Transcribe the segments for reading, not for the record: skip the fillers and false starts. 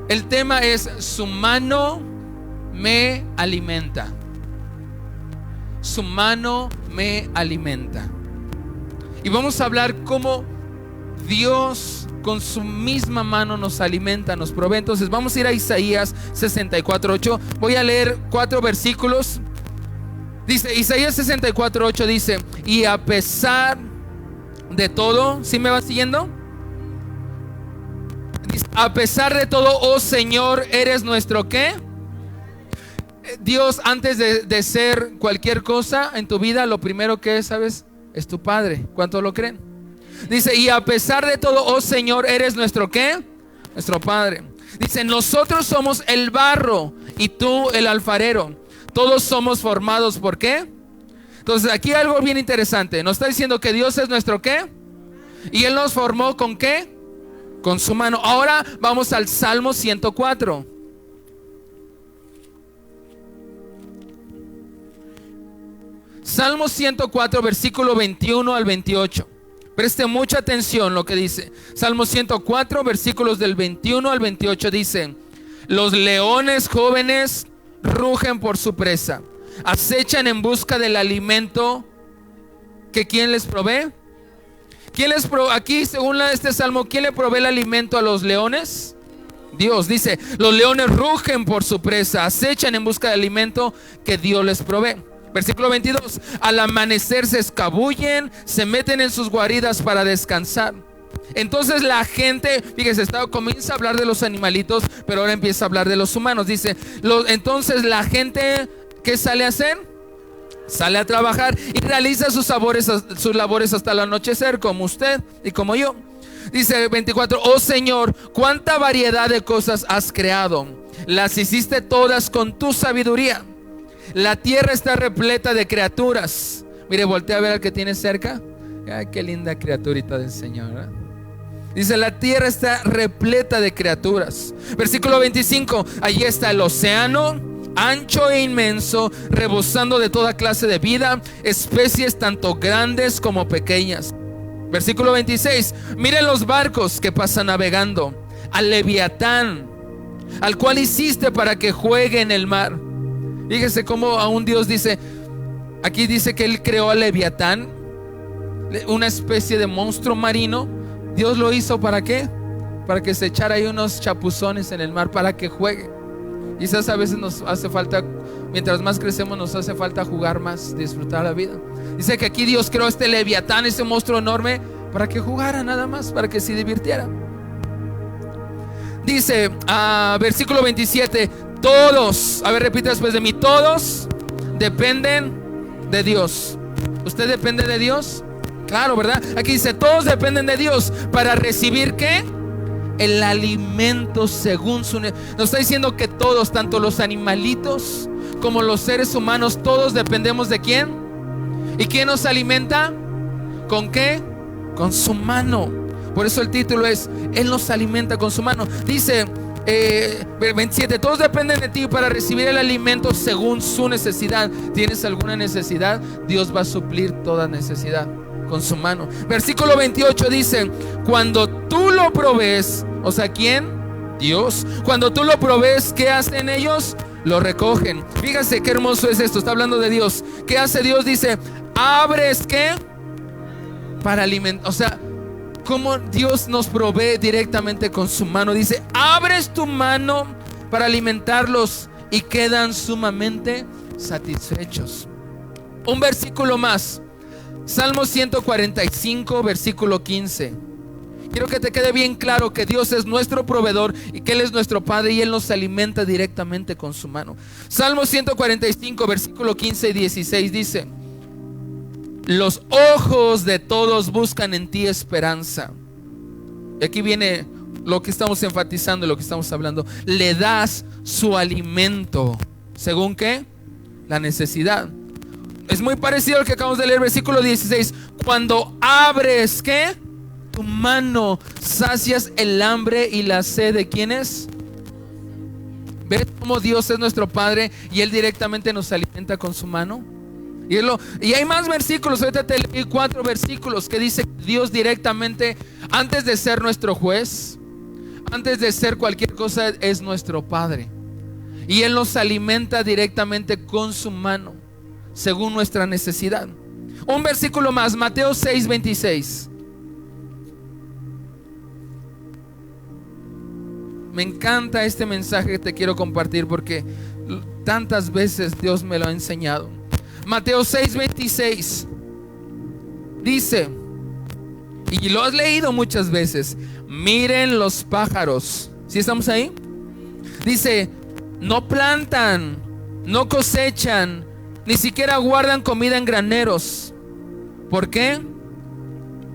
El tema es: su mano me alimenta. Su mano me alimenta. Y vamos a hablar cómo Dios con su misma mano nos alimenta, nos provee. Entonces vamos a ir a Isaías 64:8. Voy a leer 4 versículos. Dice Isaías 64:8, dice: y a pesar de todo, ¿sí me va siguiendo? Dice: a pesar de todo, oh Señor, eres nuestro ¿qué? Dios, antes de ser cualquier cosa en tu vida, lo primero que es, ¿sabes? Es tu Padre. ¿Cuántos lo creen? Dice: y a pesar de todo, oh Señor, eres nuestro ¿qué? Nuestro Padre. Dice: nosotros somos el barro y tú el alfarero. Todos somos formados ¿por qué? Entonces aquí hay algo bien interesante. Nos está diciendo que Dios es nuestro ¿qué? Y Él nos formó ¿con qué? Con su mano. Ahora vamos al Salmo 104. Salmo 104, versículo 21 al 28. Preste mucha atención lo que dice. Salmo 104, versículos del 21 al 28 dice: los leones jóvenes rugen por su presa, acechan en busca del alimento que ¿quién les provee? ¿Quién les provee? Aquí, según este salmo, ¿quién le provee el alimento a los leones? Dios. Dice: los leones rugen por su presa, acechan en busca de alimento que Dios les provee. Versículo 22: al amanecer se escabullen, se meten en sus guaridas para descansar. Entonces la gente, fíjese, comienza a hablar de los animalitos, pero ahora empieza a hablar de los humanos. Dice: entonces la gente, ¿qué sale a hacer? Sale a trabajar y realiza sus labores hasta el anochecer, como usted y como yo. Dice 24: oh Señor, cuánta variedad de cosas has creado, las hiciste todas con tu sabiduría. La tierra está repleta de criaturas. Mire, voltea a ver al que tiene cerca. Ay, qué linda criaturita del Señor, ¿eh? Dice: la tierra está repleta de criaturas. Versículo 25: allí está el océano, ancho e inmenso, rebosando de toda clase de vida, especies tanto grandes como pequeñas. Versículo 26: miren los barcos que pasan navegando, al Leviatán, al cual hiciste para que juegue en el mar. Fíjese cómo aún Dios dice, aquí dice que Él creó al Leviatán, una especie de monstruo marino. Dios lo hizo ¿para qué? Para que se echara ahí unos chapuzones en el mar, para que juegue. Quizás a veces nos hace falta, mientras más crecemos, nos hace falta jugar más, disfrutar la vida. Dice que aquí Dios creó este Leviatán, ese monstruo enorme, para que jugara nada más, para que se divirtiera. Dice, versículo 27: todos, a ver, repite después de mí: todos dependen de Dios. ¿Usted depende de Dios? Claro, ¿verdad? Aquí dice: todos dependen de Dios para recibir ¿qué? El alimento según su Nos está diciendo que todos, tanto los animalitos como los seres humanos, todos dependemos de ¿quién? ¿Y quién nos alimenta? ¿Con qué? Con su mano. Por eso el título es: Él nos alimenta con su mano. Dice 27: todos dependen de ti para recibir el alimento según su necesidad. ¿Tienes alguna necesidad? Dios va a suplir toda necesidad con su mano. Versículo 28 dice: cuando tú lo provees, o sea, ¿quién? Dios. Cuando tú lo provees, ¿qué hacen ellos? Lo recogen. Fíjate qué hermoso es esto. Está hablando de Dios. ¿Qué hace Dios? Dice: abres ¿qué? Para alimentar. O sea, como Dios nos provee directamente con su mano. Dice: abres tu mano para alimentarlos y quedan sumamente satisfechos. Un versículo más, Salmo 145, versículo 15. Quiero que te quede bien claro que Dios es nuestro proveedor y que Él es nuestro Padre y Él nos alimenta directamente con su mano. Salmo 145, versículo 15 y 16 dice: los ojos de todos buscan en ti esperanza. Y aquí viene lo que estamos enfatizando y lo que estamos hablando. Le das su alimento. ¿Según qué? La necesidad. Es muy parecido al que acabamos de leer, versículo 16. Cuando abres ¿qué? Tu mano, sacias el hambre y la sed de ¿quiénes? ¿Ves cómo Dios es nuestro Padre y Él directamente nos alimenta con su mano? Y hay más versículos. Ahorita te leí 4 versículos que dice que Dios directamente, antes de ser nuestro juez, antes de ser cualquier cosa, es nuestro Padre. Y Él nos alimenta directamente con su mano, según nuestra necesidad. Un versículo más, Mateo 6:26. Me encanta este mensaje que te quiero compartir porque tantas veces Dios me lo ha enseñado. Mateo 6:26 dice, y lo has leído muchas veces: miren los pájaros. ¿Sí estamos ahí? Dice, no plantan, no cosechan, ni siquiera guardan comida en graneros. ¿Por qué?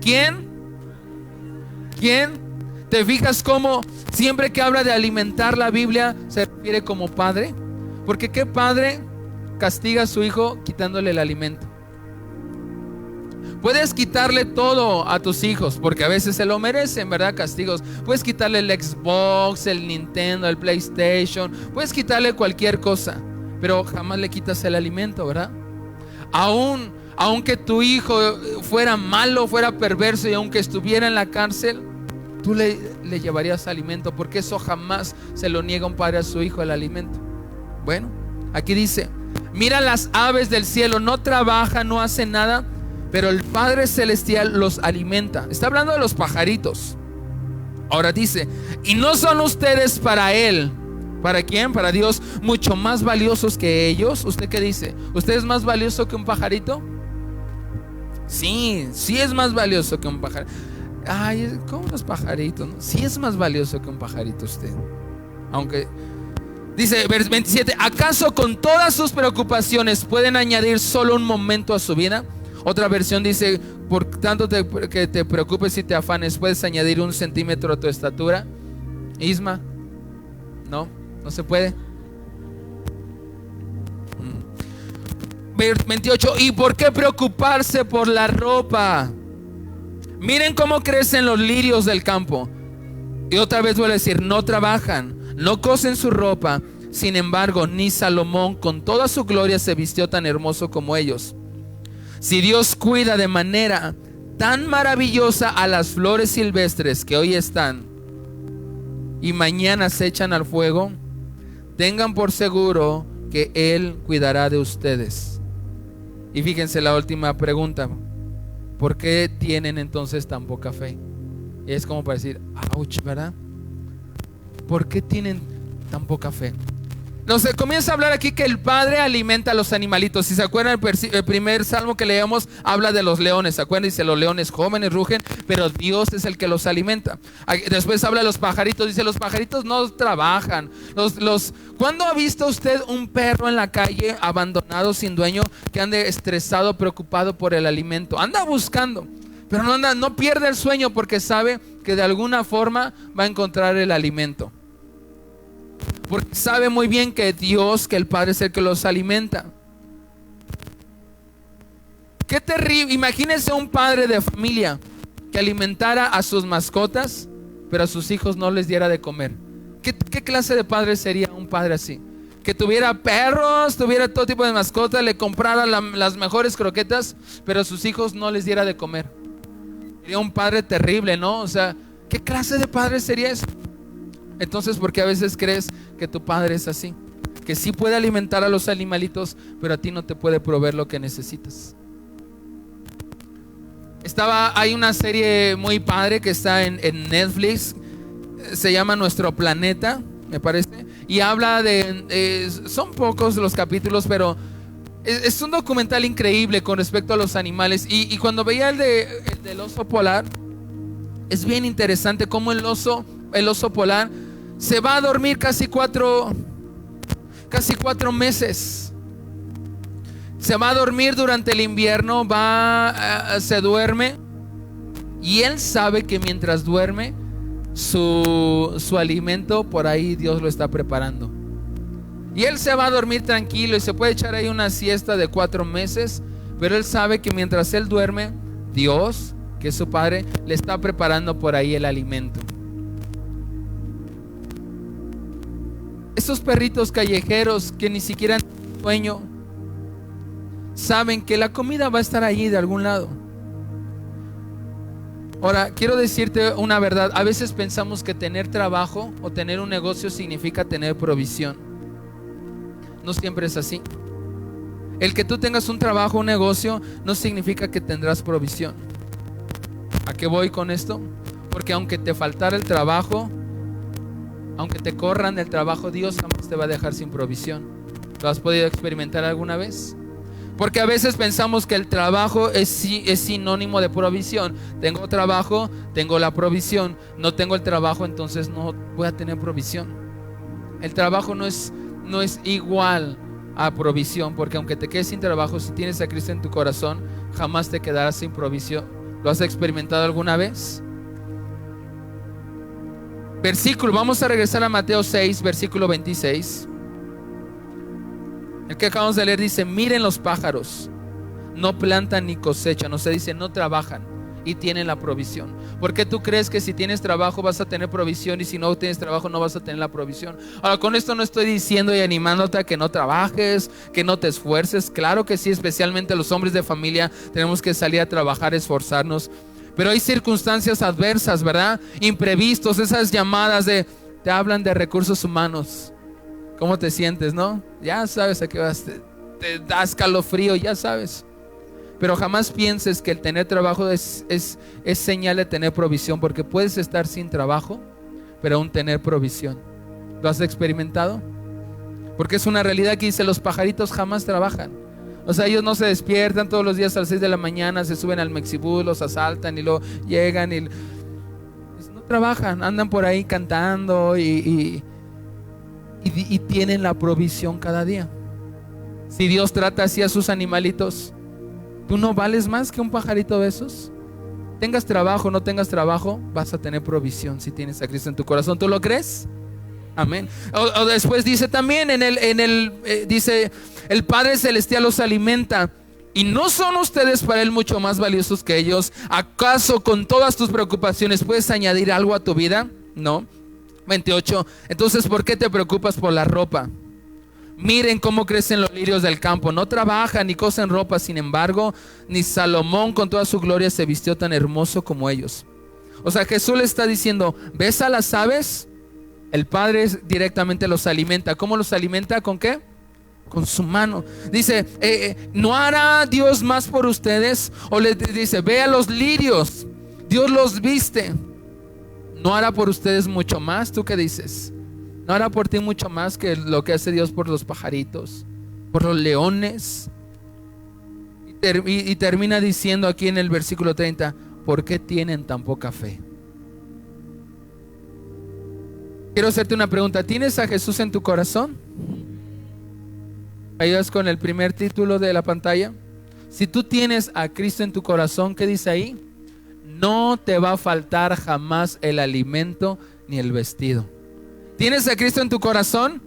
¿Quién? ¿Te fijas cómo siempre que habla de alimentar la Biblia se refiere como padre? Porque ¿qué padre castiga a su hijo quitándole el alimento? Puedes quitarle todo a tus hijos porque a veces se lo merecen, ¿verdad? Castigos. Puedes quitarle el Xbox, el Nintendo, el PlayStation. Puedes quitarle cualquier cosa, pero jamás le quitas el alimento, ¿verdad? Aunque tu hijo fuera malo, fuera perverso, y aunque estuviera en la cárcel, tú le llevarías alimento, porque eso jamás se lo niega un padre a su hijo, el alimento. Bueno, aquí dice, mira las aves del cielo, no trabajan, no hacen nada, pero el Padre Celestial los alimenta. Está hablando de los pajaritos. Ahora dice, y no son ustedes para Él, ¿para quién? Para Dios, mucho más valiosos que ellos. ¿Usted qué dice? ¿Usted es más valioso que un pajarito? Sí es más valioso que un pajarito. Ay, ¿cómo los pajaritos? Sí es más valioso que un pajarito usted. Aunque dice, vers 27, ¿acaso con todas sus preocupaciones pueden añadir solo un momento a su vida? Otra versión dice, por tanto que te preocupes y te afanes, ¿puedes añadir 1 centímetro a tu estatura? Isma, no se puede. 28, ¿y por qué preocuparse por la ropa? Miren cómo crecen los lirios del campo. Y otra vez voy a decir, no trabajan, no cosen su ropa. Sin embargo, ni Salomón con toda su gloria se vistió tan hermoso como ellos. Si Dios cuida de manera tan maravillosa a las flores silvestres que hoy están y mañana se echan al fuego, tengan por seguro que Él cuidará de ustedes. Y fíjense la última pregunta: ¿por qué tienen entonces tan poca fe? Y es como para decir, ouch, ¿verdad? ¿Por qué tienen tan poca fe? No sé, comienza a hablar aquí que el Padre alimenta a los animalitos. Si se acuerdan, el primer salmo que leíamos habla de los leones. ¿Se acuerdan? Dice, los leones jóvenes rugen, pero Dios es el que los alimenta. Después habla de los pajaritos. Dice, los pajaritos no trabajan. ¿Cuándo ha visto usted un perro en la calle abandonado, sin dueño, que ande estresado, preocupado por el alimento? Anda buscando, pero no pierde el sueño porque sabe que de alguna forma va a encontrar el alimento. Porque sabe muy bien que Dios, que el Padre es el que los alimenta. Qué terrible. Imagínense un padre de familia que alimentara a sus mascotas, pero a sus hijos no les diera de comer. ¿Qué clase de padre sería un padre así? Que tuviera perros, tuviera todo tipo de mascotas, le comprara las mejores croquetas, pero a sus hijos no les diera de comer. Sería un padre terrible, ¿no? O sea, ¿qué clase de padre sería eso? Entonces, ¿por qué a veces crees que tu padre es así? Que sí puede alimentar a los animalitos, pero a ti no te puede proveer lo que necesitas. Hay una serie muy padre que está en Netflix, se llama Nuestro Planeta, me parece, y habla son pocos los capítulos, pero es un documental increíble con respecto a los animales. Y cuando veía el del oso polar, es bien interesante cómo el oso polar se va a dormir casi 4 meses. Se va a dormir durante el invierno, se duerme, y él sabe que mientras duerme su alimento por ahí Dios lo está preparando. Y él se va a dormir tranquilo y se puede echar ahí una siesta de 4 meses, pero él sabe que mientras él duerme, Dios, que es su Padre, le está preparando por ahí el alimento. Esos perritos callejeros que ni siquiera tienen sueño, saben que la comida va a estar allí de algún lado. Ahora, quiero decirte una verdad. A veces pensamos que tener trabajo o tener un negocio significa tener provisión. No siempre es así. El que tú tengas un trabajo, un negocio, no significa que tendrás provisión. ¿A qué voy con esto? Porque aunque te faltara el trabajo, aunque te corran del trabajo, Dios jamás te va a dejar sin provisión. ¿Lo has podido experimentar alguna vez? Porque a veces pensamos que el trabajo es sinónimo de provisión. Tengo trabajo, tengo la provisión. No tengo el trabajo, entonces no voy a tener provisión. El trabajo no es igual a provisión, porque aunque te quedes sin trabajo, si tienes a Cristo en tu corazón, jamás te quedarás sin provisión. ¿Lo has experimentado alguna vez? Vamos a regresar a Mateo 6, versículo 26. El que acabamos de leer dice: miren los pájaros, no plantan ni cosechan. O sea, dice, no trabajan y tienen la provisión. ¿Por qué tú crees que si tienes trabajo vas a tener provisión y si no tienes trabajo no vas a tener la provisión? Ahora, con esto no estoy diciendo y animándote a que no trabajes, que no te esfuerces. Claro que sí, especialmente los hombres de familia tenemos que salir a trabajar, esforzarnos. Pero hay circunstancias adversas, ¿verdad? Imprevistos, esas llamadas te hablan de recursos humanos. ¿Cómo te sientes, no? Ya sabes a qué vas, te da escalofrío, ya sabes. Pero jamás pienses que el tener trabajo es señal de tener provisión, porque puedes estar sin trabajo, pero aún tener provisión. ¿Lo has experimentado? Porque es una realidad que dice: los pajaritos jamás trabajan. O sea, ellos no se despiertan todos los días a las 6 de la mañana, se suben al Mexibus, los asaltan y luego llegan y no trabajan, andan por ahí cantando y tienen la provisión cada día. Si Dios trata así a sus animalitos, ¿tú no vales más que un pajarito de esos? Tengas trabajo o no tengas trabajo, vas a tener provisión si tienes a Cristo en tu corazón. ¿Tú lo crees? Amén. O después dice también dice: el Padre Celestial los alimenta. ¿Y no son ustedes para Él mucho más valiosos que ellos? ¿Acaso con todas tus preocupaciones puedes añadir algo a tu vida? No. 28. Entonces, ¿por qué te preocupas por la ropa? Miren cómo crecen los lirios del campo. No trabajan ni cosen ropa. Sin embargo, ni Salomón con toda su gloria se vistió tan hermoso como ellos. O sea, Jesús le está diciendo: ¿ves a las aves? El Padre directamente los alimenta. ¿Cómo los alimenta? ¿Con qué? Con su mano. Dice: ¿no hará Dios más por ustedes? O le dice: ve a los lirios, Dios los viste. ¿No hará por ustedes mucho más? ¿Tú qué dices? ¿No hará por ti mucho más que lo que hace Dios por los pajaritos, por los leones? Y termina diciendo aquí en el versículo 30: ¿por qué tienen tan poca fe? Quiero hacerte una pregunta. ¿Tienes a Jesús en tu corazón? ¿Ayudas con el primer título de la pantalla? Si tú tienes a Cristo en tu corazón, ¿qué dice ahí? No te va a faltar jamás el alimento ni el vestido. ¿Tienes a Cristo en tu corazón?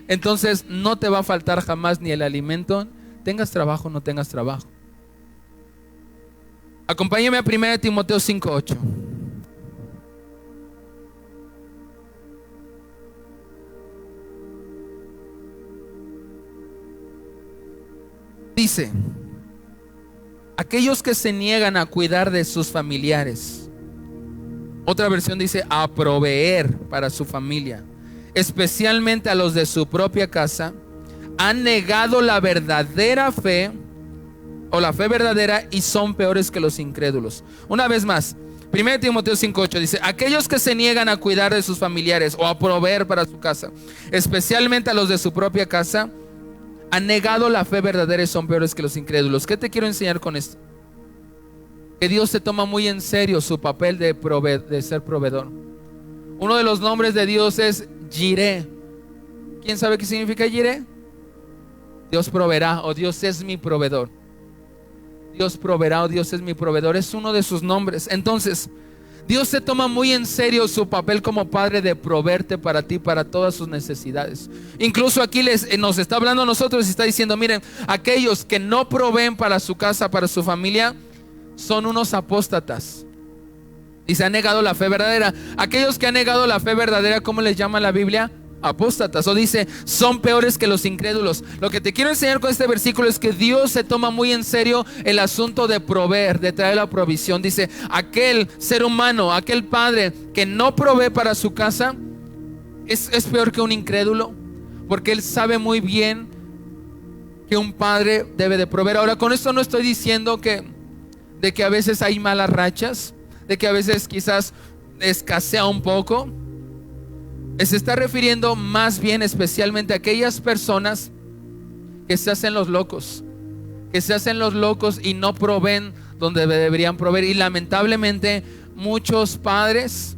Entonces no te va a faltar jamás ni el alimento, tengas trabajo o no tengas trabajo. Acompáñame a 1 Timoteo 5:8. Dice: aquellos que se niegan a cuidar de sus familiares. Otra versión dice: a proveer para su familia, especialmente a los de su propia casa, han negado la verdadera fe, o la fe verdadera, y son peores que los incrédulos. Una vez más, 1 Timoteo 5:8 dice: aquellos que se niegan a cuidar de sus familiares o a proveer para su casa, especialmente a los de su propia casa, han negado la fe verdadera y son peores que los incrédulos. ¿Qué te quiero enseñar con esto? Que Dios se toma muy en serio su papel de ser proveedor. Uno de los nombres de Dios es Jireh. ¿Quién sabe qué significa Jireh? Dios proveerá, o Dios es mi proveedor. Dios proveerá, o Dios es mi proveedor. Es uno de sus nombres. Entonces, Dios se toma muy en serio su papel como padre de proveerte para ti, para todas sus necesidades. Incluso aquí nos está hablando a nosotros y está diciendo: miren, aquellos que no proveen para su casa, para su familia, son unos apóstatas y se han negado la fe verdadera. Aquellos que han negado la fe verdadera, ¿cómo les llama la Biblia? apóstatas. O dice, son peores que los incrédulos. Lo que te quiero enseñar con este versículo es que Dios se toma muy en serio el asunto de proveer, de traer la provisión. Dice, aquel ser humano, aquel padre que no provee para su casa es peor que un incrédulo, porque él sabe muy bien que un padre debe de proveer. Ahora, con esto no estoy diciendo de que a veces hay malas rachas, de que a veces quizás escasea un poco. Se está refiriendo más bien especialmente a aquellas personas que se hacen los locos, y no proveen donde deberían proveer. Y lamentablemente muchos padres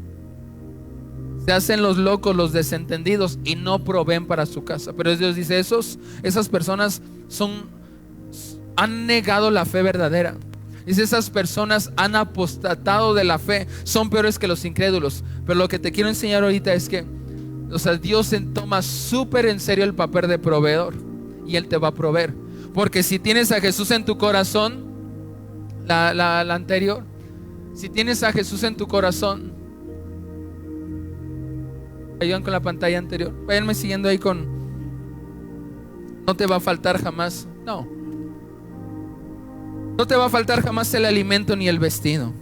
se hacen los locos, los desentendidos, y no proveen para su casa. Pero Dios dice, esas personas han negado la fe verdadera. Dice, esas personas han apostatado de la fe, son peores que los incrédulos. Pero lo que te quiero enseñar ahorita es que, Dios se toma súper en serio el papel de proveedor, y Él te va a proveer. Porque si tienes a Jesús en tu corazón, la anterior, si tienes a Jesús en tu corazón, ayudan con la pantalla anterior, váyanme siguiendo ahí no te va a faltar jamás. No te va a faltar jamás el alimento ni el vestido.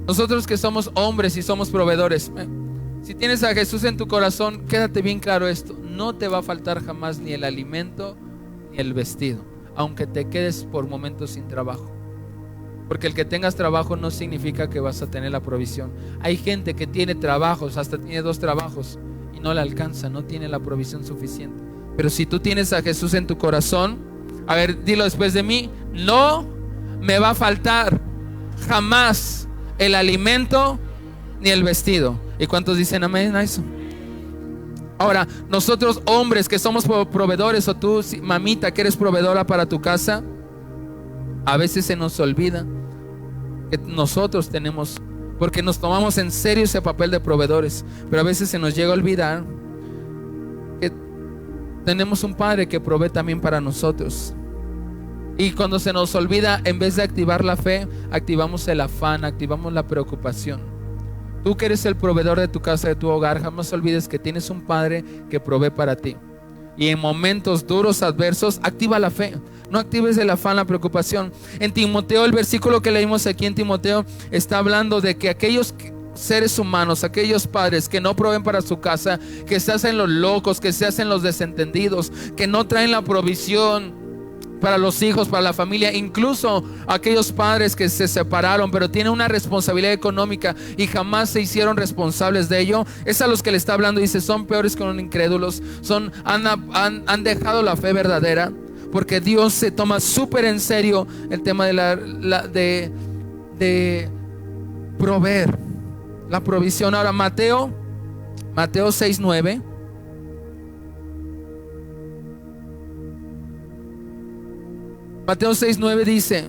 Nosotros que somos hombres y somos proveedores, si tienes a Jesús en tu corazón, quédate bien claro esto: no te va a faltar jamás ni el alimento ni el vestido, aunque te quedes por momentos sin trabajo. Porque el que tengas trabajo no significa que vas a tener la provisión. Hay gente que tiene trabajos, hasta tiene 2 trabajos, y no le alcanza, no tiene la provisión suficiente. Pero si tú tienes a Jesús en tu corazón, a ver, dilo después de mí: no me va a faltar jamás el alimento ni el vestido. ¿Y cuántos dicen amén a eso? Ahora, nosotros hombres que somos proveedores, o tú, mamita, que eres proveedora para tu casa, a veces se nos olvida que nosotros tenemos, porque nos tomamos en serio ese papel de proveedores, pero a veces se nos llega a olvidar que tenemos un Padre que provee también para nosotros. Y cuando se nos olvida, en vez de activar la fe, activamos el afán, activamos la preocupación. Tú que eres el proveedor de tu casa, de tu hogar, jamás olvides que tienes un Padre que provee para ti. Y en momentos duros, adversos, activa la fe. No actives el afán, la preocupación. En Timoteo, el versículo que leímos aquí en Timoteo está hablando de que aquellos seres humanos, aquellos padres que no proveen para su casa, que se hacen los locos, que se hacen los desentendidos, que no traen la provisión para los hijos, para la familia, incluso aquellos padres que se separaron pero tienen una responsabilidad económica y jamás se hicieron responsables de ello, es a los que le está hablando. Dice, son peores que los incrédulos, han dejado la fe verdadera, porque Dios se toma súper en serio el tema de proveer, la provisión. Ahora Mateo 6:9. Mateo 6:9 dice: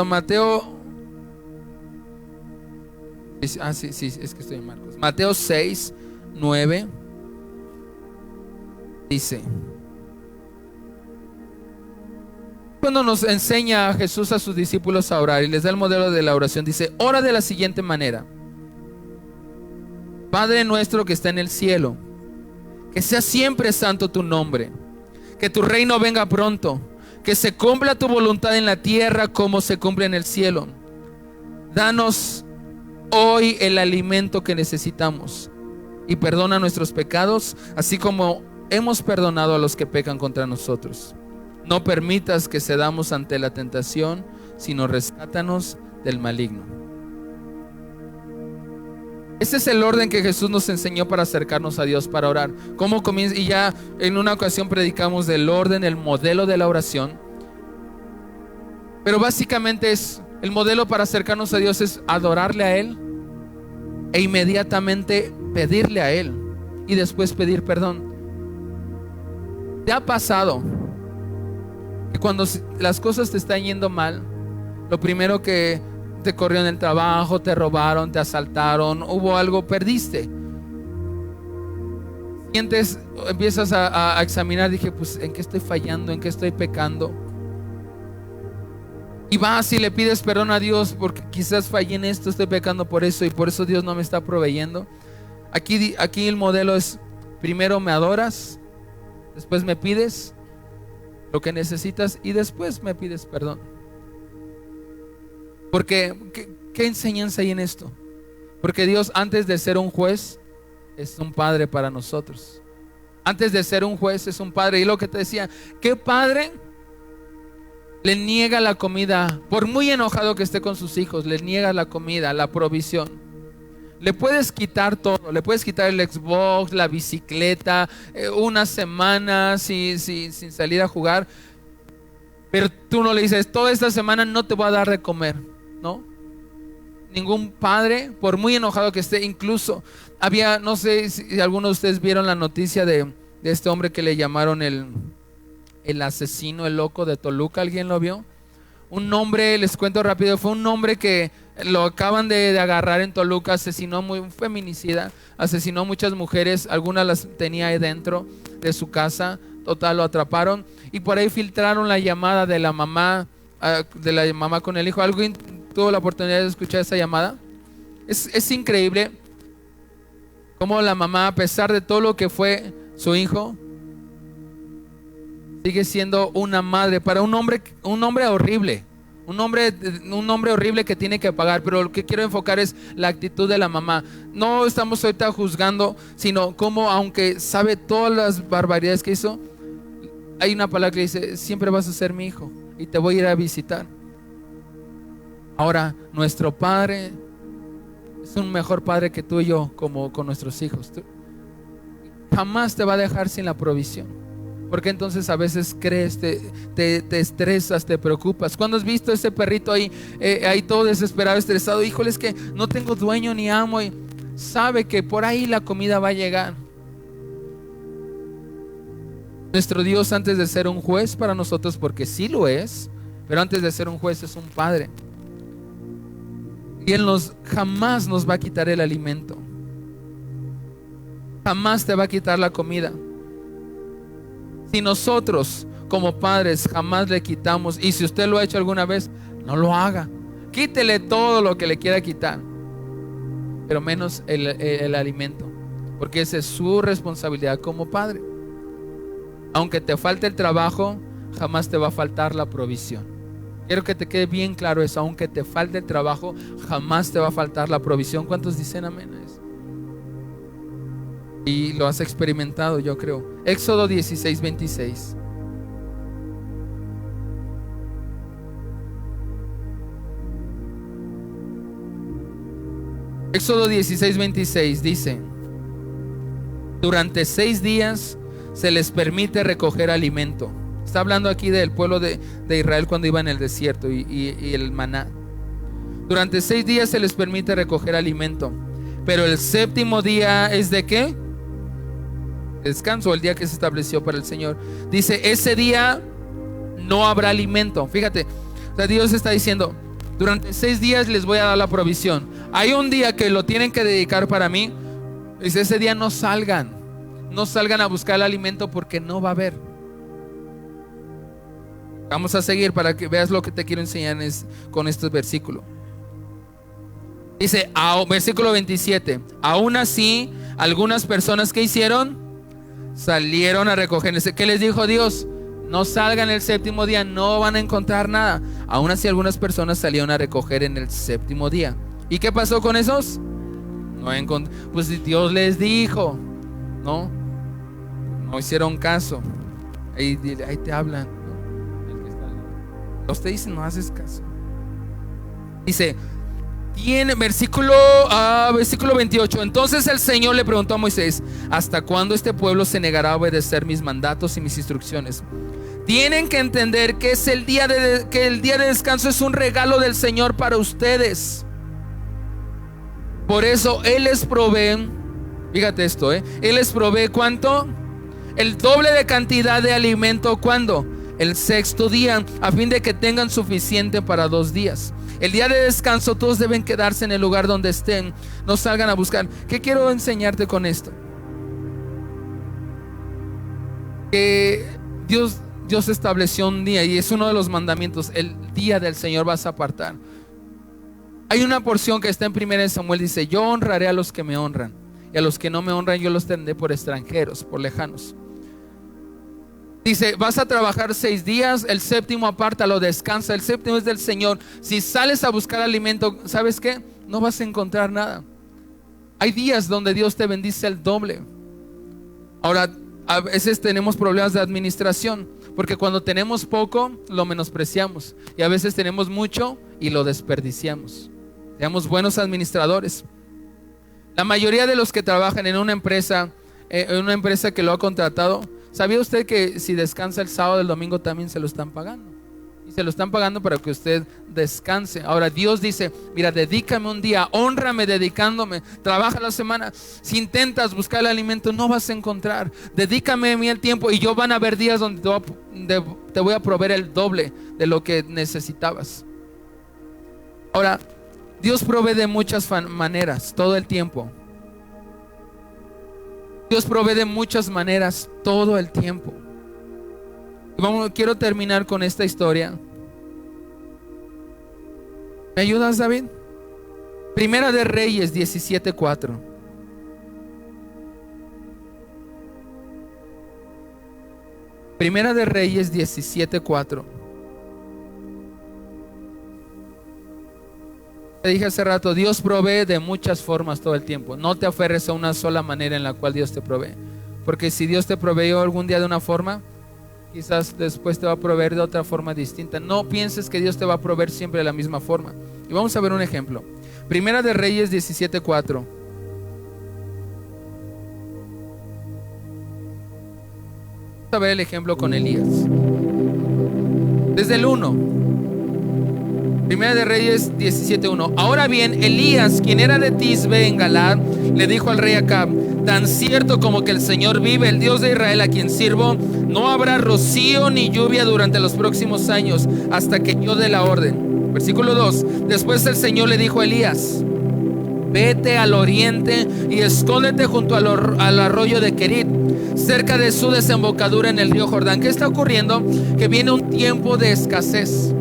Mateo. Sí, es que estoy en Marcos. Mateo 6:9 dice: cuando nos enseña a Jesús a sus discípulos a orar y les da el modelo de la oración, dice: ora de la siguiente manera: Padre nuestro que está en el cielo, que sea siempre santo tu nombre, que tu reino venga pronto, que se cumpla tu voluntad en la tierra como se cumple en el cielo. Danos hoy el alimento que necesitamos, y perdona nuestros pecados, así como hemos perdonado a los que pecan contra nosotros. No permitas que cedamos ante la tentación, sino rescátanos del maligno. Ese es el orden que Jesús nos enseñó para acercarnos a Dios, para orar. ¿Cómo comienza? Y ya en una ocasión predicamos del orden, el modelo de la oración. Pero básicamente el modelo para acercarnos a Dios es adorarle a Él e inmediatamente pedirle a Él y después pedir perdón. ¿Te ha pasado que cuando las cosas te están yendo mal, lo primero que te corrió en el trabajo, te robaron, te asaltaron, hubo algo, perdiste? sientes, empiezas a examinar, dije, pues ¿en qué estoy fallando? ¿En qué estoy pecando? Y vas y le pides perdón a Dios porque quizás fallé en esto, estoy pecando por eso y por eso Dios no me está proveyendo. Aquí el modelo es: primero me adoras, después me pides lo que necesitas y después me pides perdón. Porque ¿qué enseñanza hay en esto? Porque Dios, antes de ser un juez, es un padre para nosotros. Antes de ser un juez es un padre. Y lo que te decía, ¿qué padre le niega la comida? Por muy enojado que esté con sus hijos, le niega la comida, la provisión. Le puedes quitar todo, le puedes quitar el Xbox, la bicicleta, una semana sin salir a jugar, pero tú no le dices, toda esta semana no te voy a dar de comer, ¿no? Ningún padre, por muy enojado que esté. Incluso había, no sé si algunos de ustedes vieron la noticia de este hombre que le llamaron el asesino, el loco de Toluca. ¿Alguien lo vio? Un hombre, les cuento rápido, fue un hombre que lo acaban de agarrar en Toluca. Asesinó, un feminicida, asesinó muchas mujeres, algunas las tenía ahí dentro de su casa. Total, lo atraparon y por ahí filtraron la llamada de la mamá con el hijo. ¿Alguien tuvo la oportunidad de escuchar esa llamada? Es increíble cómo la mamá, a pesar de todo lo que fue su hijo, sigue siendo una madre para un hombre horrible, un hombre horrible que tiene que pagar. Pero lo que quiero enfocar es la actitud de la mamá. No estamos ahorita juzgando, sino cómo, aunque sabe todas las barbaridades que hizo, hay una palabra que dice: siempre vas a ser mi hijo y te voy a ir a visitar. Ahora, nuestro Padre es un mejor Padre que tú y yo, como con nuestros hijos. Jamás te va a dejar sin la provisión. Porque entonces a veces crees, te estresas, te preocupas. ¿Cuándo has visto ese perrito ahí todo desesperado, estresado? Híjole, es que no tengo dueño ni amo. Y sabe que por ahí la comida va a llegar. Nuestro Dios, antes de ser un juez para nosotros, porque sí lo es, pero antes de ser un juez es un padre. Y Él jamás nos va a quitar el alimento. Jamás te va a quitar la comida. Si nosotros como padres jamás le quitamos, y si usted lo ha hecho alguna vez, no lo haga. Quítele todo lo que le quiera quitar, pero menos el alimento, porque esa es su responsabilidad como padre. Aunque te falte el trabajo, jamás te va a faltar la provisión. Quiero que te quede bien claro eso. Aunque te falte el trabajo, jamás te va a faltar la provisión. ¿Cuántos dicen amén a eso? Y lo has experimentado, yo creo. Éxodo 16:26. Éxodo 16:26 dice: durante 6 días se les permite recoger alimento. Está hablando aquí del pueblo de Israel cuando iba en el desierto y el maná. Durante 6 días se les permite recoger alimento, pero el séptimo día es ¿de qué? Descanso, el día que se estableció para el Señor. Dice: ese día no habrá alimento. Fíjate, o sea, Dios está diciendo: durante 6 días les voy a dar la provisión. Hay un día que lo tienen que dedicar para mí. Dice: ese día no salgan a buscar el alimento, porque no va a haber. Vamos a seguir para que veas lo que te quiero enseñar con este versículo. Dice, versículo 27: aún así, algunas personas, ¿qué hicieron? Salieron a recoger. ¿Qué les dijo Dios? No salgan el séptimo día, no van a encontrar nada. Aún así, algunas personas salieron a recoger en el séptimo día. ¿Y qué pasó con esos? Pues Dios les dijo, no hicieron caso. Ahí te hablan, ¿no? Usted dice, no haces caso. Dice, versículo 28. Entonces el Señor le preguntó a Moisés: ¿hasta cuándo este pueblo se negará a obedecer mis mandatos y mis instrucciones? Tienen que entender que que el día de descanso es un regalo del Señor para ustedes. Por eso Él les provee, fíjate esto, Él les provee ¿cuánto? El doble de cantidad de alimento. ¿Cuándo? El sexto día, a fin de que tengan suficiente para 2 días. El día de descanso todos deben quedarse en el lugar donde estén. No salgan a buscar. ¿Qué quiero enseñarte con esto? que Dios estableció un día, y es uno de los mandamientos: el día del Señor vas a apartar. Hay una porción que está en 1 Samuel, dice: yo honraré a los que me honran, y a los que no me honran yo los tendré por extranjeros, por lejanos. Dice: vas a trabajar 6 días, el séptimo apártalo, descansa, el séptimo es del Señor. Si sales a buscar alimento, ¿sabes qué? No vas a encontrar nada. Hay días donde Dios te bendice el doble. Ahora, a veces tenemos problemas de administración, porque cuando tenemos poco lo menospreciamos, y a veces tenemos mucho y lo desperdiciamos. Seamos buenos administradores. La mayoría de los que trabajan en una empresa que lo ha contratado, ¿sabía usted que si descansa el sábado, el domingo también se lo están pagando? Y se lo están pagando para que usted descanse. Ahora Dios dice: mira, dedícame un día, hónrame dedicándome, trabaja la semana. Si intentas buscar el alimento, no vas a encontrar. Dedícame a mí el tiempo, y yo van a haber días donde te voy a proveer el doble de lo que necesitabas. Ahora, Dios provee de muchas maneras todo el tiempo. Dios provee de muchas maneras todo el tiempo. Quiero terminar con esta historia. ¿Me ayudas, David? Primera de Reyes 17:4. Primera de Reyes 17:4. Te dije hace rato, Dios provee de muchas formas todo el tiempo. No te aferres a una sola manera en la cual Dios te provee, porque si Dios te proveyó algún día de una forma, quizás después te va a proveer de otra forma distinta. No pienses que Dios te va a proveer siempre de la misma forma. Y vamos a ver un ejemplo. Primera de Reyes 17:4. Vamos a ver el ejemplo con Elías. Desde el 1. Primera de Reyes 17:1. Ahora bien, Elías, quien era de Tisbe en Galaad, le dijo al rey Acab: tan cierto como que el Señor vive, el Dios de Israel a quien sirvo, no habrá rocío ni lluvia durante los próximos años, hasta que yo dé la orden. Versículo 2. Después el Señor le dijo a Elías: vete al oriente y escóndete junto al arroyo de Querit, cerca de su desembocadura en el río Jordán. ¿Qué está ocurriendo? Que viene un tiempo de escasez.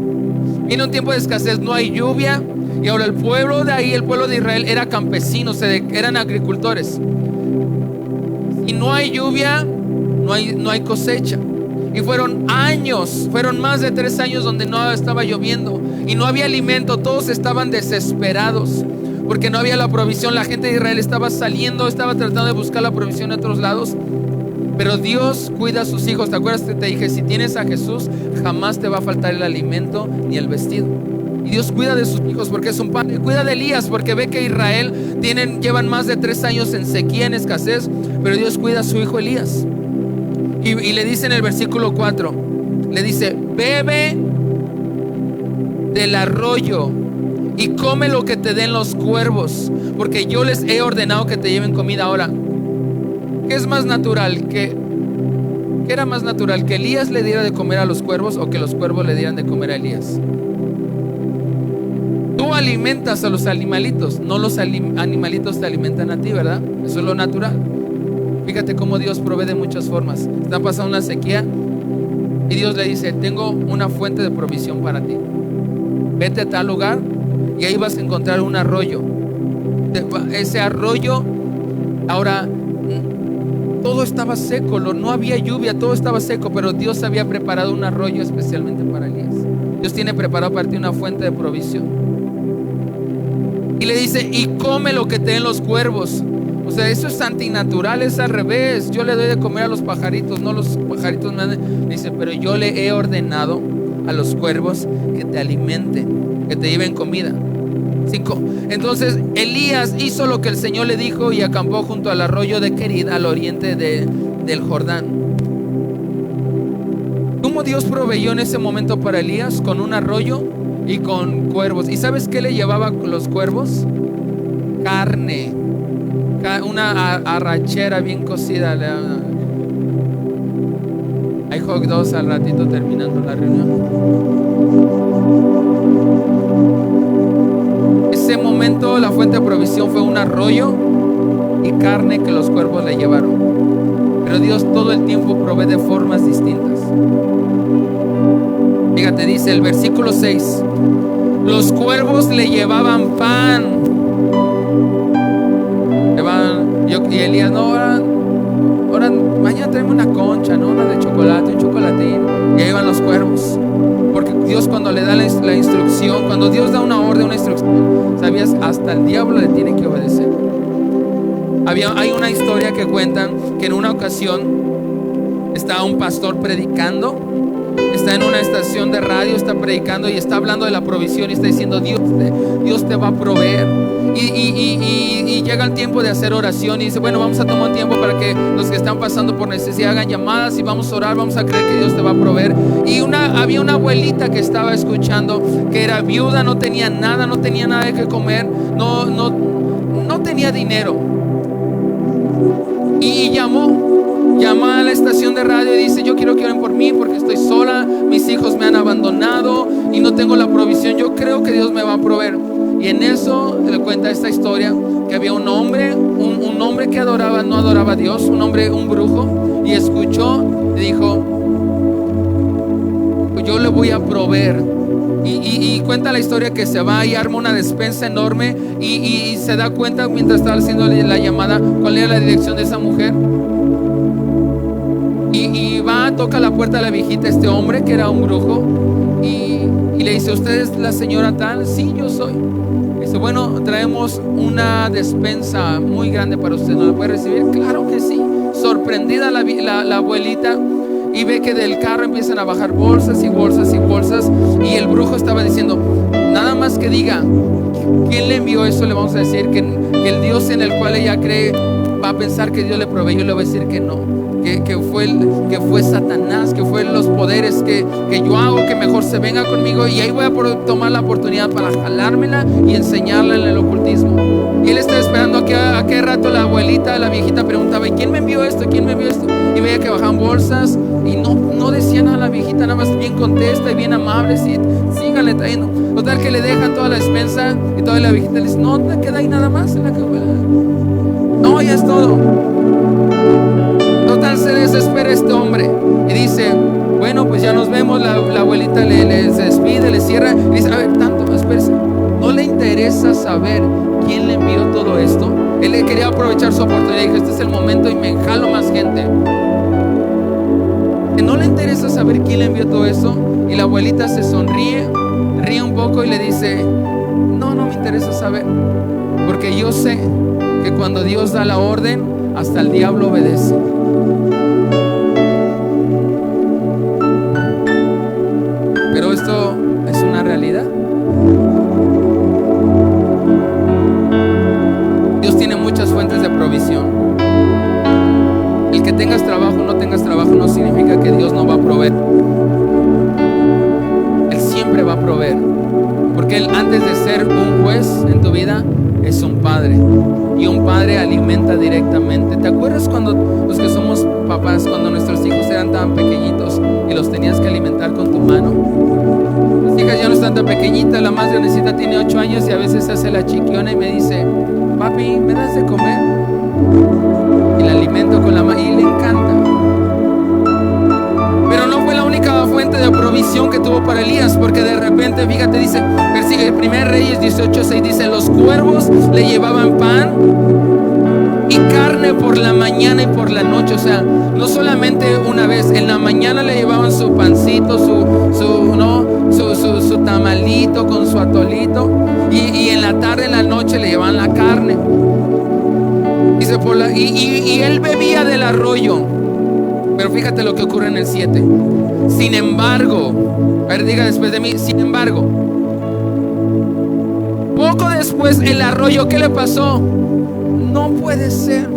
Viene un tiempo de escasez, no hay lluvia. Y ahora el pueblo de ahí, el pueblo de Israel, era campesinos, eran agricultores. Y no hay lluvia, no hay cosecha. Y fueron años, fueron más de 3 años donde no estaba lloviendo y no había alimento. Todos estaban desesperados porque no había la provisión. La gente de Israel estaba saliendo, estaba tratando de buscar la provisión en otros lados. Pero Dios cuida a sus hijos. ¿Te acuerdas que te dije? Si tienes a Jesús, jamás te va a faltar el alimento ni el vestido. Y Dios cuida de sus hijos porque es un padre. Cuida de Elías porque ve que Israel llevan más de 3 años en sequía, en escasez. Pero Dios cuida a su hijo Elías. Y le dice en el versículo 4, le dice: bebe del arroyo y come lo que te den los cuervos, porque yo les he ordenado que te lleven comida. Ahora, ¿qué es más natural? ¿Qué era más natural? ¿Que Elías le diera de comer a los cuervos o que los cuervos le dieran de comer a Elías? Tú alimentas a los animalitos, no los animalitos te alimentan a ti, ¿verdad? Eso es lo natural. Fíjate cómo Dios provee de muchas formas. Está pasando una sequía y Dios le dice: tengo una fuente de provisión para ti. Vete a tal lugar y ahí vas a encontrar un arroyo. Ese arroyo, ahora, todo estaba seco, no había lluvia, todo estaba seco, pero Dios había preparado un arroyo especialmente para Elías. Dios tiene preparado para ti una fuente de provisión. Y le dice: y come lo que te den los cuervos. O sea, eso es antinatural, es al revés. Yo le doy de comer a los pajaritos, no los pajaritos me dan. Dice: pero yo le he ordenado a los cuervos que te alimenten, que te lleven comida. 5. Entonces Elías hizo lo que el Señor le dijo y acampó junto al arroyo de Querit, al oriente del Jordán. ¿Cómo Dios proveyó en ese momento para Elías? Con un arroyo y con cuervos. ¿Y sabes qué le llevaba los cuervos? Carne, una arrachera bien cocida. Hay hot dogs al ratito terminando la reunión. Ese momento la fuente de provisión fue un arroyo y carne que los cuervos le llevaron. pero Dios todo el tiempo provee de formas distintas. Fíjate, dice el versículo 6: los cuervos le llevaban pan. Y Elías, no, ahora mañana traeme una concha, ¿no? Una de chocolate, un chocolatín. Y ahí van los cuervos. Porque Dios, cuando le da la instrucción, cuando Dios da una orden, una instrucción, ¿sabías? Hasta el diablo le tiene que obedecer. Hay una historia que cuentan que en una ocasión estaba un pastor predicando, está en una estación de radio, está predicando y está hablando de la provisión y está diciendo: Dios te va a proveer. Y llega el tiempo de hacer oración y dice: bueno, vamos a tomar un tiempo para que los que están pasando por necesidad hagan llamadas y vamos a orar, vamos a creer que Dios te va a proveer. Y había una abuelita que estaba escuchando, que era viuda, no tenía nada de qué comer, no tenía dinero. Y llamó a la estación de radio y dice: yo quiero que oren por mí porque estoy sola, mis hijos me han abandonado y no tengo la provisión, yo creo que Dios me va a proveer. Y en eso le cuenta esta historia, que había un hombre que no adoraba a Dios, un brujo, y escuchó y dijo: yo le voy a proveer. Y cuenta la historia que se va y arma una despensa enorme y se da cuenta mientras estaba haciendo la llamada cuál era la dirección de esa mujer. Y va, toca la puerta de la viejita, este hombre que era un brujo, y le dice: ¿usted es la señora tal? Sí, yo soy. Dice: bueno, traemos una despensa muy grande para usted, ¿no la puede recibir? Claro que sí. Sorprendida la abuelita, y ve que del carro empiezan a bajar bolsas y bolsas y bolsas, y el brujo estaba diciendo: nada más que diga quién le envió eso, le vamos a decir que el Dios en el cual ella cree va a pensar que Dios le proveyó. Yo le voy a decir que no, que fue Satanás, que fue los poderes que yo hago, que mejor se venga conmigo, y ahí voy a tomar la oportunidad para jalármela y enseñarla en el ocultismo. Y él estaba esperando a qué rato la abuelita, la viejita preguntaba: ¿y quién me envió esto? ¿Quién me envió esto? Y veía que bajaban bolsas y no decía nada la viejita, nada más bien contesta y bien amable: sí, síganle trayendo. Total que le dejan toda la despensa y toda la viejita le dice: no te queda ahí nada más en la cajuela. No, ya es todo. Total, se desespera este hombre y dice: bueno, pues ya nos vemos. La abuelita se despide, le cierra y dice: a ver, tanto más, espérese. ¿No le interesa saber quién le envió todo esto? Él quería aprovechar su oportunidad y dijo: este es el momento y me enjalo más gente. ¿No le interesa saber quién le envió todo eso? Y la abuelita se sonríe, ríe un poco y le dice: no me interesa saber, porque yo sé que cuando Dios da la orden, hasta el diablo obedece. Pero esto es una realidad. Dios tiene muchas fuentes de provisión. El que tengas trabajo o no tengas trabajo no significa que Dios no va a proveer. Él siempre va a proveer, porque Él, antes de ser un juez en tu vida, es un padre, y un padre alimenta directamente. ¿Te acuerdas cuando los que somos papás, cuando nuestros hijos eran tan pequeñitos y los tenías que alimentar con tu mano? Mis hijas ya no están tan pequeñitas, la más grandecita tiene 8 años y a veces se hace la chiquiona y me dice: papi, ¿me das de comer? Y la alimento con la mano y le encanta. Pero no fue la única fuente de provisión que tuvo para Elías, porque de repente, fíjate, dice, versículo 1 Reyes 18:6, dice: los cuervos le llevaban pan y carne por la mañana y por la noche. O sea, no solamente una vez, en la mañana le llevaban su pancito, su tamalito con su atolito, y en la tarde, en la noche le llevaban la carne. Dice: y él bebía del arroyo. Pero fíjate lo que ocurre en el 7. Sin embargo, a ver, diga después de mí: sin embargo. Poco después, el arroyo, ¿qué le pasó? No puede ser.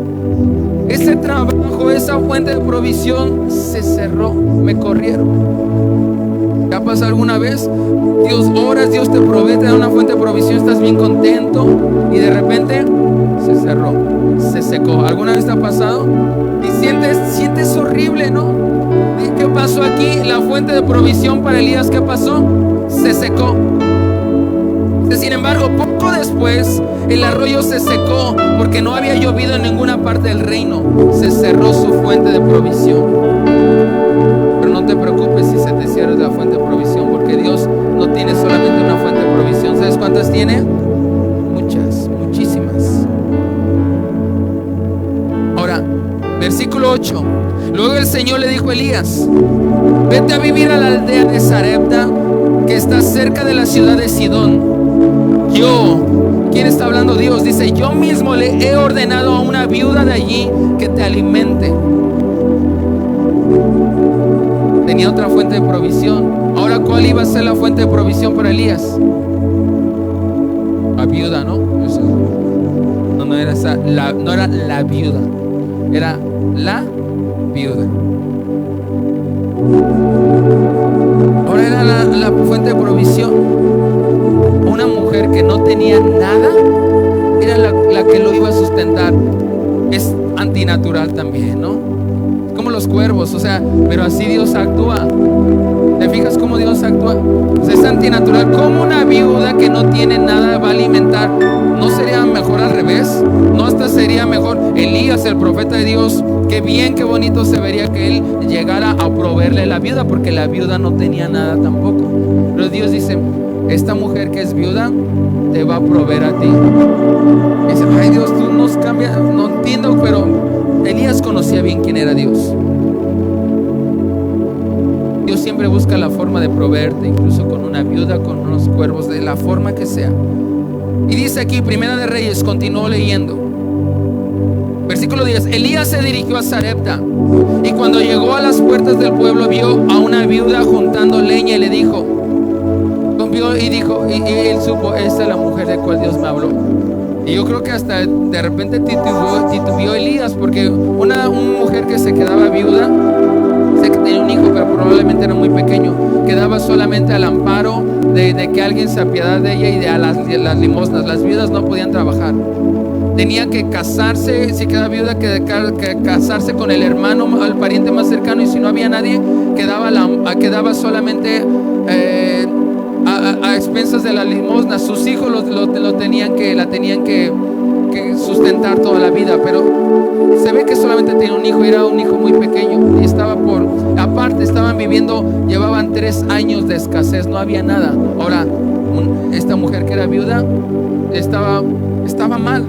Ese trabajo, esa fuente de provisión se cerró, me corrieron. ¿Te ha pasado alguna vez? Dios oras, Dios te provee, te da una fuente de provisión, estás bien contento y de repente se cerró, se secó. ¿Alguna vez te ha pasado? Y sientes horrible, ¿no? ¿Qué pasó aquí? La fuente de provisión para Elías, ¿qué pasó? Se secó. Sin embargo, poco después el arroyo se secó porque no había llovido en ninguna parte del reino. Se cerró su fuente de provisión. Pero no te preocupes si se te cierra la fuente de provisión, porque Dios no tiene solamente una fuente de provisión. ¿Sabes cuántas tiene? Muchas, muchísimas. Ahora, versículo 8. Luego el Señor le dijo a Elías: vete a vivir a la aldea de Sarepta, que está cerca de la ciudad de Sidón. ¿Quién está hablando? Dios dice: yo mismo le he ordenado a una viuda de allí que te alimente. Tenía otra fuente de provisión. Ahora, ¿cuál iba a ser la fuente de provisión para Elías? La viuda, ¿no? No era esa, no era la viuda, era la viuda. Ahora era la fuente de provisión. Una mujer que no tenía nada era la que lo iba a sustentar. Es antinatural también, ¿no? Como los cuervos, o sea, pero así Dios actúa. ¿Te fijas cómo Dios actúa? O sea, es antinatural. ¿Cómo una viuda que no tiene nada va a alimentar? ¿No sería mejor al revés? ¿No hasta sería mejor Elías, el profeta de Dios? Qué bien, qué bonito se vería que él llegara a proveerle a la viuda, porque la viuda no tenía nada tampoco. Pero Dios dice: esta mujer que es viuda te va a proveer a ti. Y dice: ay, Dios, tú nos cambias. No entiendo, pero Elías conocía bien quién era Dios. Dios siempre busca la forma de proveerte, incluso con una viuda, con unos cuervos, de la forma que sea. Y dice aquí, Primera de Reyes, continuó leyendo. Versículo 10. Elías se dirigió a Sarepta, y cuando llegó a las puertas del pueblo vio a una viuda juntando leña y le dijo, y él supo: esta es la mujer de cual Dios me habló. Y yo creo que hasta de repente titubeó Elías, porque una mujer que se quedaba viuda, sé que tenía un hijo, pero probablemente era muy pequeño, quedaba solamente al amparo de que alguien se apiadara de ella y de las limosnas. Las viudas no podían trabajar. Tenía que casarse, si quedaba viuda, que casarse con el hermano, el pariente más cercano, y si no había nadie, quedaba solamente a expensas de la limosna. Sus hijos la tenían que sustentar toda la vida, pero se ve que solamente tenía un hijo, y era un hijo muy pequeño, y aparte estaban viviendo, llevaban 3 años de escasez, no había nada. Ahora, esta mujer que era viuda estaba mal,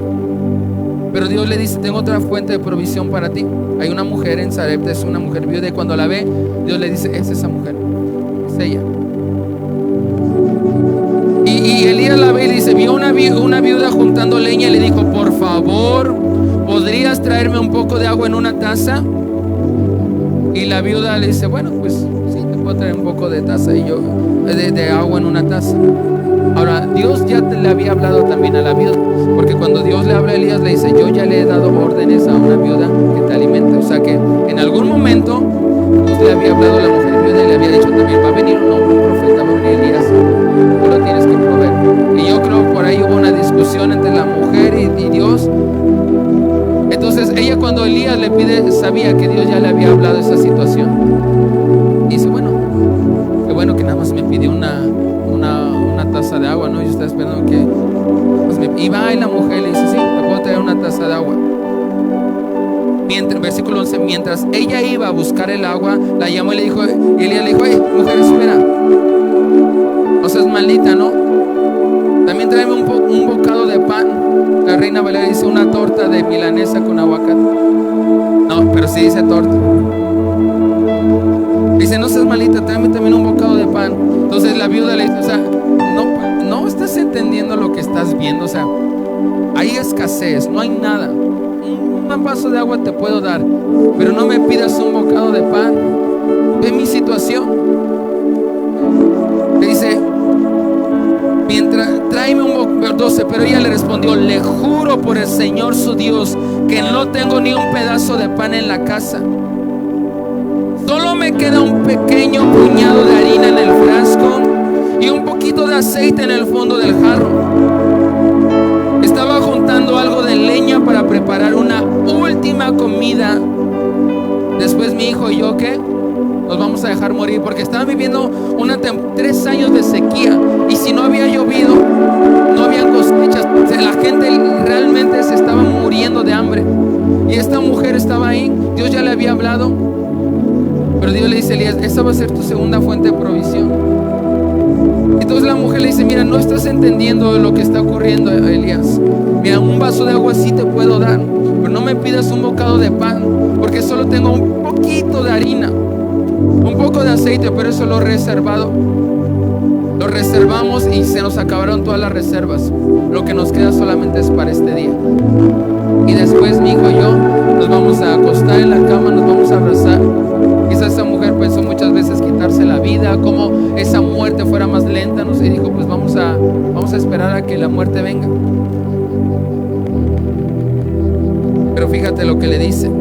pero Dios le dice: tengo otra fuente de provisión para ti. Hay una mujer en Sarepta, es una mujer viuda, y cuando la ve, Dios le dice: es esa mujer, es ella. Y Elías la ve y dice: vio una viuda juntando leña y le dijo: por favor, ¿podrías traerme un poco de agua en una taza? Y la viuda le dice: bueno, pues sí, te puedo traer un poco de agua en una taza. Ahora, Dios ya le había hablado también a la viuda, porque cuando Dios le habla a Elías, le dice: yo ya le he dado órdenes a una viuda que te alimente. O sea que en algún momento Dios le había hablado a la mujer viuda y le había dicho también: va a venir un profeta, va a venir Elías, tú lo tienes que proveer. Y yo creo por ahí hubo una discusión entre la mujer y Dios. Entonces ella, cuando Elías le pide, sabía que Dios ya le había hablado esa situación. Y dice: bueno, qué bueno que nada más me pidió una taza de agua, ¿no? Yo estaba esperando que y va, y la mujer le dice: sí, te puedo traer una taza de agua. Versículo 11. Mientras ella iba a buscar el agua, la llamó y Elías le dijo: hey, mujer, espera, no seas maldita, ¿no? También tráeme un bocado de pan. La Reina Valera dice una torta de milanesa con aguacate. No, pero sí dice torta. Dice: no seas malita, tráeme también un bocado de pan. Entonces la viuda le dice: o sea, no estás entendiendo lo que estás viendo. O sea, hay escasez, no hay nada. Un vaso de agua te puedo dar, pero no me pidas un bocado de pan. Ve mi situación. Le dice: tráeme un bocado. 12. Pero ella le respondió: le juro por el Señor su Dios que no tengo ni un pedazo de pan en la casa. Solo me queda un pequeño puñado de harina en el frasco y un poquito de aceite en el fondo del jarro. Estaba juntando algo de leña para preparar una última comida. Después mi hijo y yo, ¿qué? Nos vamos a dejar morir, porque estaban viviendo 3 años de sequía. Y si no había llovido, no habían cosechas. O sea, la gente realmente se estaba muriendo de hambre. Y esta mujer estaba ahí. Dios ya le había hablado. Pero Dios le dice a Elías: esa va a ser tu segunda fuente de provisión. Entonces la mujer le dice: mira, no estás entendiendo lo que está ocurriendo, Elías. Mira, un vaso de agua sí te puedo dar, pero no me pidas un bocado de pan, porque solo tengo un poquito de harina, un poco de aceite, pero eso lo he reservado. Lo reservamos y se nos acabaron todas las reservas. Lo que nos queda solamente es para este día. Y después mi hijo y yo nos vamos a acostar en la cama, nos vamos a abrazar. Quizás esa mujer pensó muchas veces quitarse la vida, como esa muerte fuera más lenta, no sé, y dijo: pues vamos a esperar a que la muerte venga. Pero fíjate lo que le dice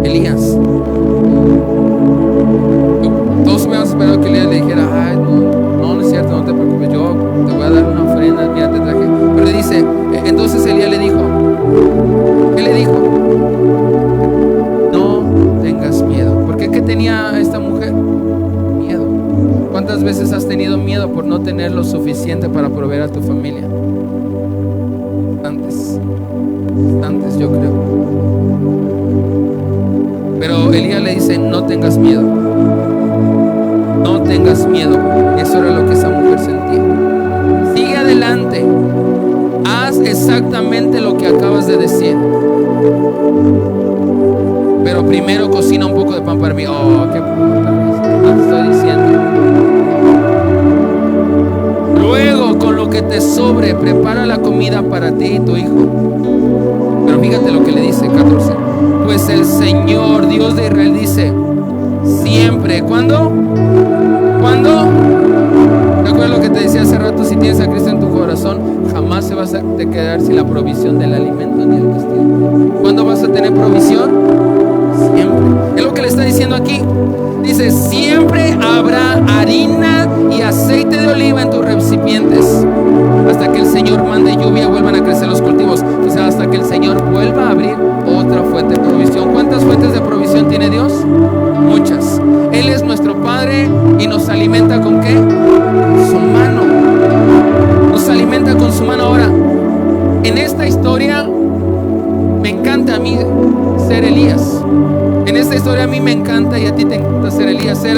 Elías. Todos hubiéramos esperado que Elías le dijera: ay, no es cierto, no te preocupes, yo te voy a dar una ofrenda, mira, te traje. Pero le dice, entonces Elías le dijo, ¿qué le dijo? No tengas miedo. ¿Por qué? ¿Qué tenía esta mujer? Miedo. ¿Cuántas veces has tenido miedo por no tener lo suficiente para proveer a tu familia? Bastantes, yo creo. Pero Elías le dice: no tengas miedo. No tengas miedo. Eso era lo que esa mujer sentía. Sigue adelante. Haz exactamente lo que acabas de decir. Pero primero cocina un poco de pan para mí. Oh, qué puta, te estoy diciendo. Luego, con lo que te sobre, prepara la comida para ti y tu hijo. Pero fíjate lo que le dice, 14. Pues el Señor, Dios de Israel, dice: siempre. ¿Cuándo? ¿Te acuerdas lo que te decía hace rato? Si tienes a Cristo en tu corazón, jamás se vas a quedar sin la provisión del alimento ni el vestido. ¿Cuándo vas a tener provisión? Siempre. Es lo que le está diciendo aquí. Dice: siempre habrá harina y aceite de oliva en tus recipientes, hasta que el Señor mande lluvia y vuelvan a crecer los cultivos. O sea, hasta que el Señor vuelva a abrir otra fuente de provisión. ¿Cuántas fuentes de provisión tiene Dios? Muchas. Él es nuestro Padre y nos alimenta ¿con qué? Su mano. Nos alimenta con su mano. Ahora, en esta historia me encanta a mí ser Elías. En esta historia a mí me encanta, y a ti te encanta ser Elías, ser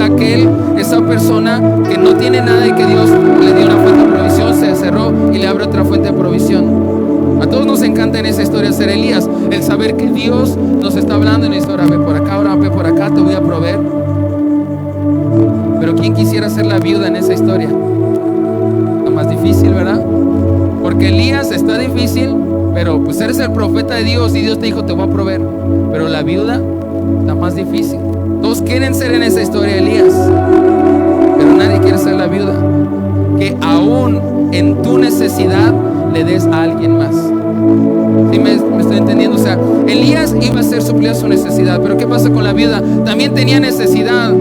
esa persona que no tiene nada y que Dios le dio una fuente de provisión, se cerró y le abre otra fuente de provisión. A todos nos encanta en esa historia ser Elías, el saber que Dios nos está hablando y nos dice: ahora ve por acá, ahora ve por acá, te voy a proveer. Pero ¿quién quisiera ser la viuda en esa historia? Lo más difícil, ¿verdad? Porque Elías está difícil, pero pues eres el profeta de Dios y Dios te dijo: te voy a proveer. Pero la viuda está más difícil. Todos quieren ser en esa historia Elías, pero nadie quiere ser la viuda, que aún en tu necesidad le des a alguien más. ¿Sí me estoy entendiendo? O sea, Elías iba a ser suplir su necesidad, pero ¿qué pasa con la viuda? También tenía necesidad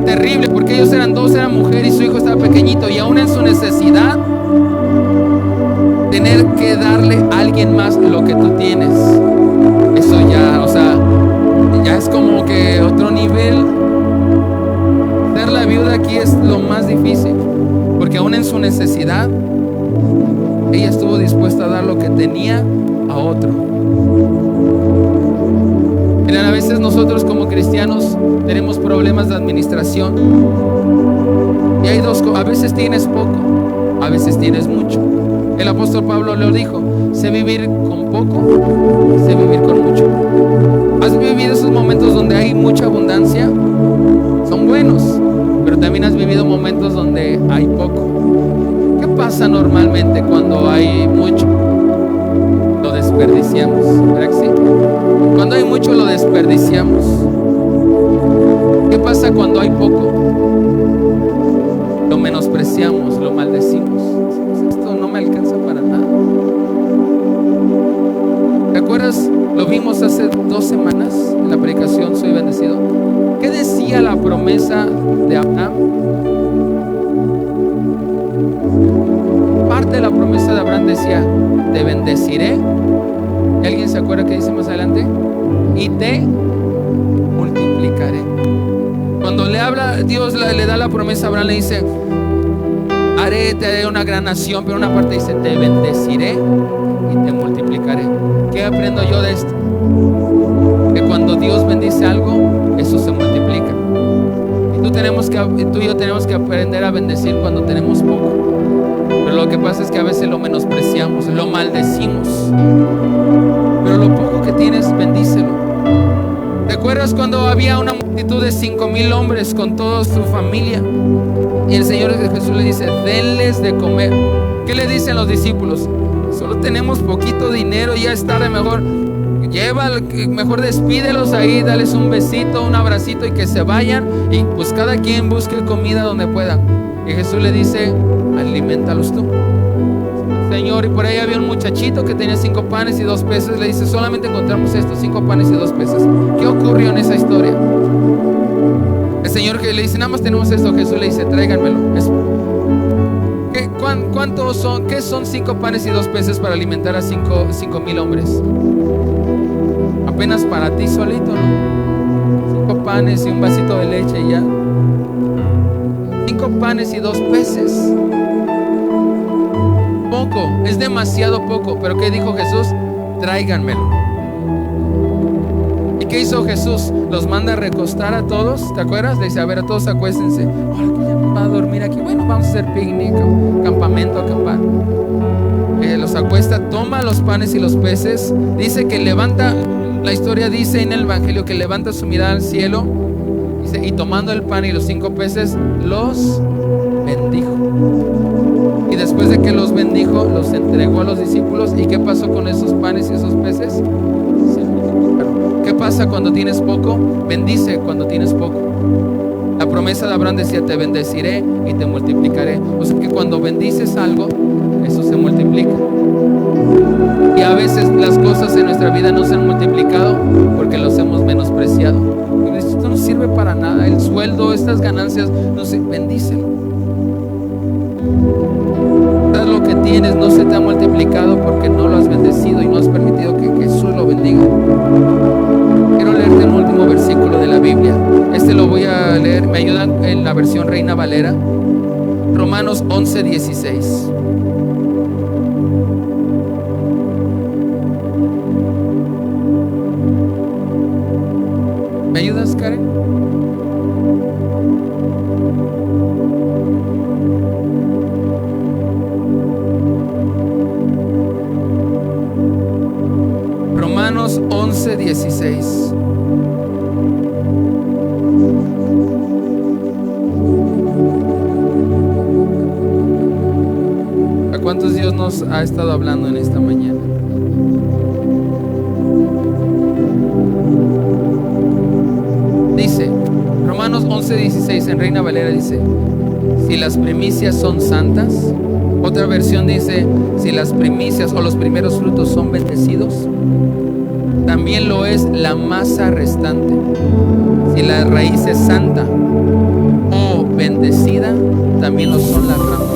terrible, porque ellos eran dos, eran mujer y su hijo estaba pequeñito, y aún en su necesidad tener que darle a alguien más lo que tú tienes. Eso ya, o sea, ya es como que otro nivel. Ser la viuda aquí es lo más difícil, porque aún en su necesidad ella estuvo dispuesta a dar lo que tenía a otro. Miren, a veces nosotros como cristianos tenemos problemas de administración, y hay dos cosas: a veces tienes poco, a veces tienes mucho. El apóstol Pablo lo dijo: sé vivir con poco, sé vivir con mucho. ¿Has vivido esos momentos donde hay mucha abundancia? Son buenos, pero también has vivido momentos donde hay poco. ¿Qué pasa normalmente cuando hay mucho? Lo desperdiciamos, ¿verdad que sí? Cuando hay mucho lo desperdiciamos. ¿Qué pasa cuando hay poco? Lo menospreciamos, lo maldecimos. Esto no me alcanza para nada. ¿Te acuerdas? Lo vimos hace 2 semanas en la predicación Soy Bendecido. ¿Qué decía la promesa de Abraham? Parte de la promesa de Abraham decía: te bendeciré. ¿Y alguien se acuerda que dice más adelante? Y te multiplicaré. Cuando le habla, Dios le da la promesa a Abraham, le dice: te haré una gran nación, pero una parte dice, te bendeciré y te multiplicaré. ¿Qué aprendo yo de esto? Que cuando Dios bendice algo, eso se multiplica. Y tú y yo tenemos que aprender a bendecir cuando tenemos poco. Pero lo que pasa es que a veces lo menospreciamos, lo maldecimos. Pero lo poco que tienes, bendícelo. ¿Recuerdas cuando había una multitud de 5,000 hombres con toda su familia? Y el Señor Jesús le dice, denles de comer. ¿Qué le dicen los discípulos? Solo tenemos poquito dinero, ya es tarde, mejor despídelos ahí, dales un besito, un abracito y que se vayan. Y pues cada quien busque comida donde pueda. Y Jesús le dice, alimentalos tú. Señor, y por ahí había un muchachito que tenía 5 panes y 2 peces. Le dice, solamente encontramos estos 5 panes y 2 peces. ¿Qué ocurrió en esa historia? El Señor que le dice, nada más tenemos esto. Jesús le dice, tráiganmelo. ¿Cuántos son? ¿Qué son 5 panes y 2 peces para alimentar a 5,000 hombres? Apenas para ti solito, ¿no? 5 panes y un vasito de leche y ya. 5 panes y 2 peces. Poco, es demasiado poco. Pero ¿qué dijo Jesús? Tráiganmelo. ¿Y qué hizo Jesús? Los manda a recostar a todos. ¿Te acuerdas? Le dice, a ver, a todos acuéstense. Ahora que ya va a dormir aquí. Bueno, vamos a hacer picnic, campamento, acampar. Los acuesta, toma los panes y los peces. Dice que levanta, la historia dice en el Evangelio que levanta su mirada al cielo. Dice, y tomando el pan y los 5 peces, los bendijo. Y después de que los bendijo, los entregó a los discípulos. ¿Y qué pasó con esos panes y esos peces? ¿Qué pasa cuando tienes poco? Bendice cuando tienes poco. La promesa de Abraham decía, te bendeciré y te multiplicaré. O sea que cuando bendices algo, eso se multiplica. Y a veces las cosas en nuestra vida no se han multiplicado porque los hemos menospreciado. Esto no sirve para nada. El sueldo, estas ganancias, no sé, bendícelo. Lo que tienes no se te ha multiplicado porque no lo has bendecido y no has permitido que Jesús lo bendiga. Quiero leerte un último versículo de la Biblia. Este lo voy a leer, me ayudan en la versión Reina Valera. Romanos 11:16. ¿Me ayudas, Karen? Romanos 11:16. ¿A cuántos Dios nos ha estado hablando en esta mañana? Dice, Romanos 11:16 en Reina Valera dice, si las primicias son santas. Otra versión dice, si las primicias o los primeros frutos son bendecidos, también lo es la masa restante. Si la raíz es santa o bendecida, también lo son las ramas.